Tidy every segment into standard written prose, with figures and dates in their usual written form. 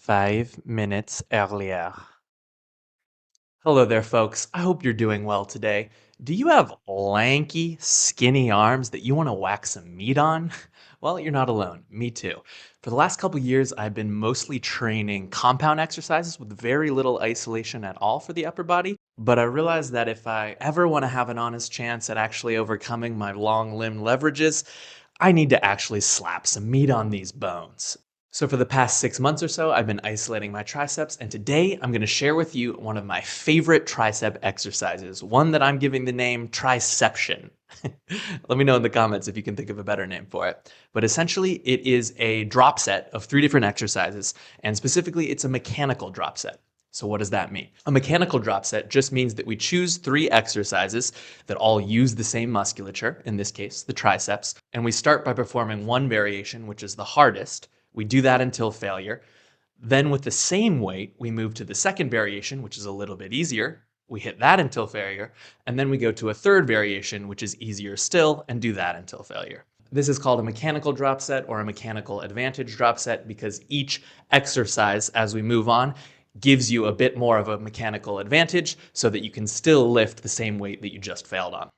5 minutes earlier. Hello there, folks. I hope you're doing well today. Do you have lanky, skinny arms that you want to whack some meat on? Well, you're not alone. Me too. For the last couple years, I've been mostly training compound exercises with very little isolation at all for the upper body. But I realized that if I ever want to have an honest chance at actually overcoming my long limb leverages, I need to actually slap some meat on these bones. So for the past 6 months or so, I've been isolating my triceps, and today I'm going to share with you one of my favorite tricep exercises, one that I'm giving the name Triception. Let me know in the comments if you can think of a better name for it. But essentially, it is a drop set of 3 different exercises, and specifically, it's a mechanical drop set. So what does that mean? A mechanical drop set just means that we choose 3 exercises that all use the same musculature, in this case, the triceps, and we start by performing one variation, which is the hardest. We do that until failure. Then with the same weight, we move to the second variation, which is a little bit easier. We hit that until failure. And then we go to a third variation, which is easier still, and do that until failure. This is called a mechanical drop set or a mechanical advantage drop set because each exercise as we move on gives you a bit more of a mechanical advantage so that you can still lift the same weight that you just failed on.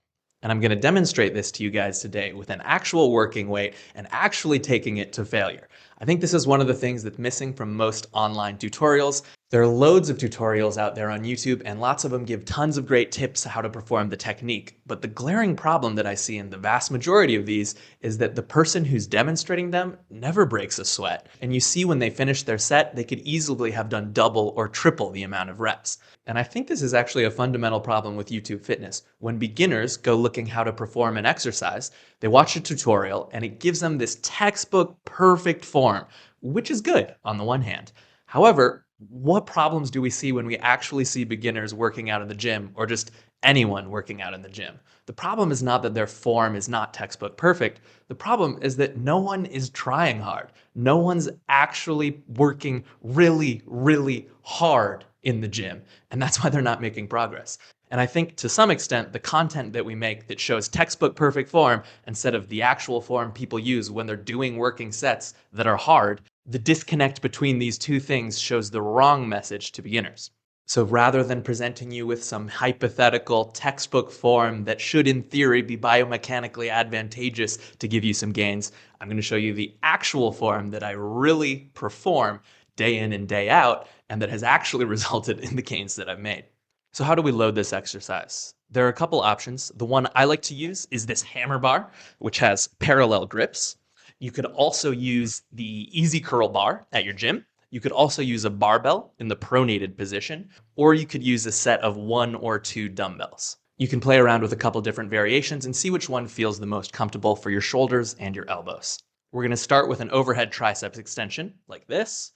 And I'm going to demonstrate this to you guys today with an actual working weight and actually taking it to failure. I think this is one of the things that's missing from most online tutorials. There are loads of tutorials out there on YouTube, and lots of them give tons of great tips how to perform the technique. But the glaring problem that I see in the vast majority of these is that the person who's demonstrating them never breaks a sweat. And you see when they finish their set, they could easily have done double or triple the amount of reps. And I think this is actually a fundamental problem with YouTube fitness. When beginners go looking how to perform an exercise, they watch a tutorial and it gives them this textbook perfect form, which is good on the one hand. However, what problems do we see when we actually see beginners working out in the gym or just anyone working out in the gym? The problem is not that their form is not textbook perfect. The problem is that no one is trying hard. No one's actually working really, really hard in the gym. And that's why they're not making progress. And I think to some extent, the content that we make that shows textbook perfect form instead of the actual form people use when they're doing working sets that are hard, the disconnect between these two things shows the wrong message to beginners. So rather than presenting you with some hypothetical textbook form that should in theory be biomechanically advantageous to give you some gains, I'm going to show you the actual form that I really perform day in and day out and that has actually resulted in the gains that I've made. So how do we load this exercise? There are a couple options. The one I like to use is this hammer bar, which has parallel grips. You could also use the easy curl bar at your gym. You could also use a barbell in the pronated position, or you could use a set of 1 or 2 dumbbells. You can play around with a couple different variations and see which one feels the most comfortable for your shoulders and your elbows. We're going to start with an overhead triceps extension like this.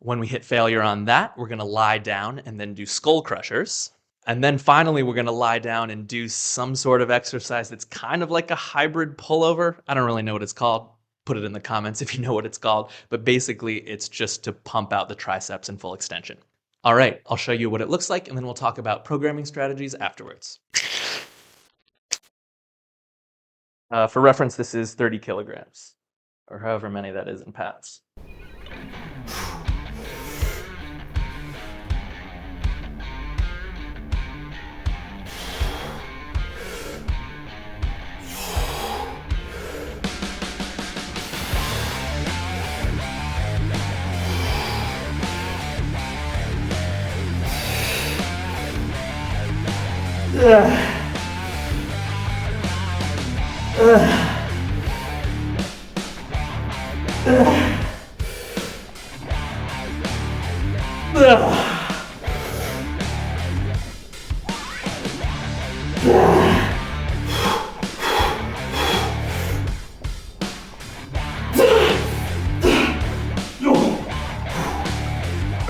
When we hit failure on that, we're going to lie down and then do skull crushers. And then finally, we're going to lie down and do some sort of exercise that's kind of like a hybrid pullover. I don't really know what it's called. Put it in the comments if you know what it's called. But basically, it's just to pump out the triceps in full extension. All right, I'll show you what it looks like, and then we'll talk about programming strategies afterwards. For reference, this is 30 kilograms, or however many that is in pounds.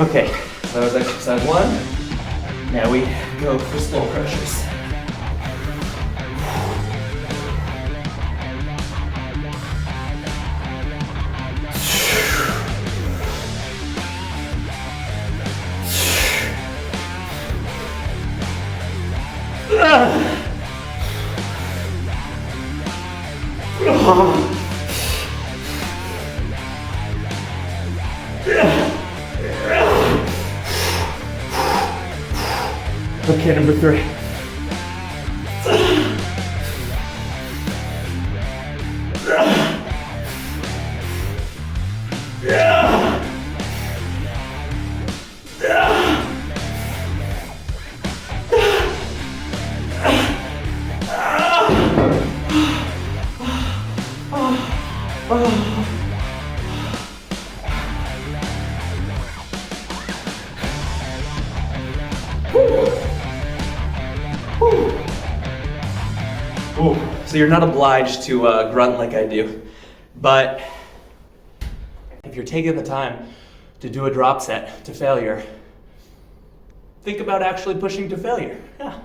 Okay, so that was exercise 1. Now we go for skull crushers. Yeah. Okay, number 3. Ooh. So you're not obliged to grunt like I do, but if you're taking the time to do a drop set to failure, think about actually pushing to failure. Yeah.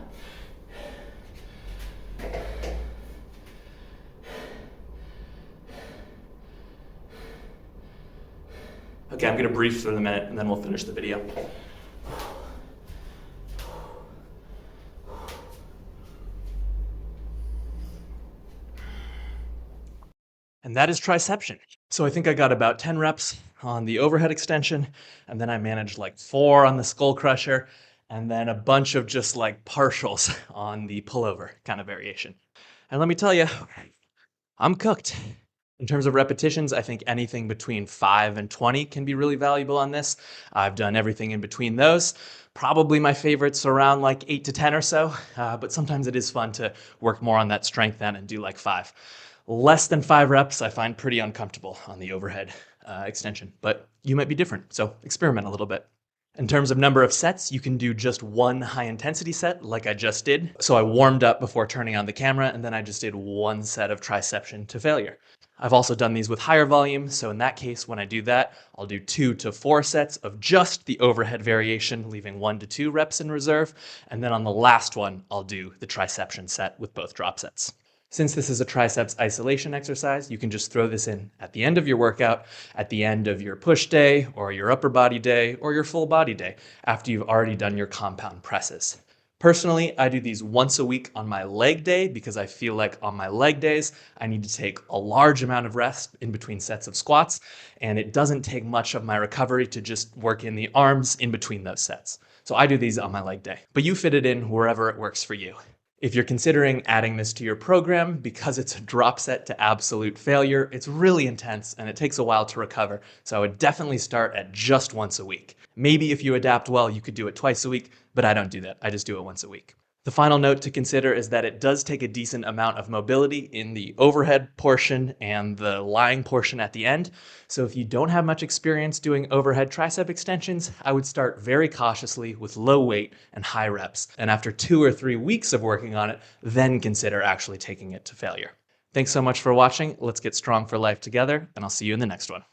Okay, I'm gonna breathe for a minute and then we'll finish the video. And that is triception. So I think I got about 10 reps on the overhead extension, and then I managed like 4 on the skull crusher, and then a bunch of just like partials on the pullover kind of variation. And let me tell you, I'm cooked. In terms of repetitions, I think anything between 5 and 20 can be really valuable on this. I've done everything in between those. Probably my favorites around like 8 to 10 or so, but sometimes it is fun to work more on that strength end and do like 5. Less than 5 reps, I find pretty uncomfortable on the overhead extension, but you might be different, so experiment a little bit. In terms of number of sets, you can do just one high intensity set like I just did. So I warmed up before turning on the camera, and then I just did 1 set of triception to failure. I've also done these with higher volume, so in that case, when I do that, I'll do 2 to 4 sets of just the overhead variation, leaving 1 to 2 reps in reserve, and then on the last one, I'll do the triception set with both drop sets. Since this is a triceps isolation exercise, you can just throw this in at the end of your workout, at the end of your push day, or your upper body day, or your full body day, after you've already done your compound presses. Personally, I do these once a week on my leg day because I feel like on my leg days, I need to take a large amount of rest in between sets of squats, and it doesn't take much of my recovery to just work in the arms in between those sets. So I do these on my leg day, but you fit it in wherever it works for you. If you're considering adding this to your program, because it's a drop set to absolute failure, it's really intense and it takes a while to recover. So I would definitely start at just once a week. Maybe if you adapt well, you could do it twice a week, but I don't do that. I just do it once a week. The final note to consider is that it does take a decent amount of mobility in the overhead portion and the lying portion at the end. So if you don't have much experience doing overhead tricep extensions, I would start very cautiously with low weight and high reps. And after 2 or 3 weeks of working on it, then consider actually taking it to failure. Thanks so much for watching. Let's get strong for life together, and I'll see you in the next one.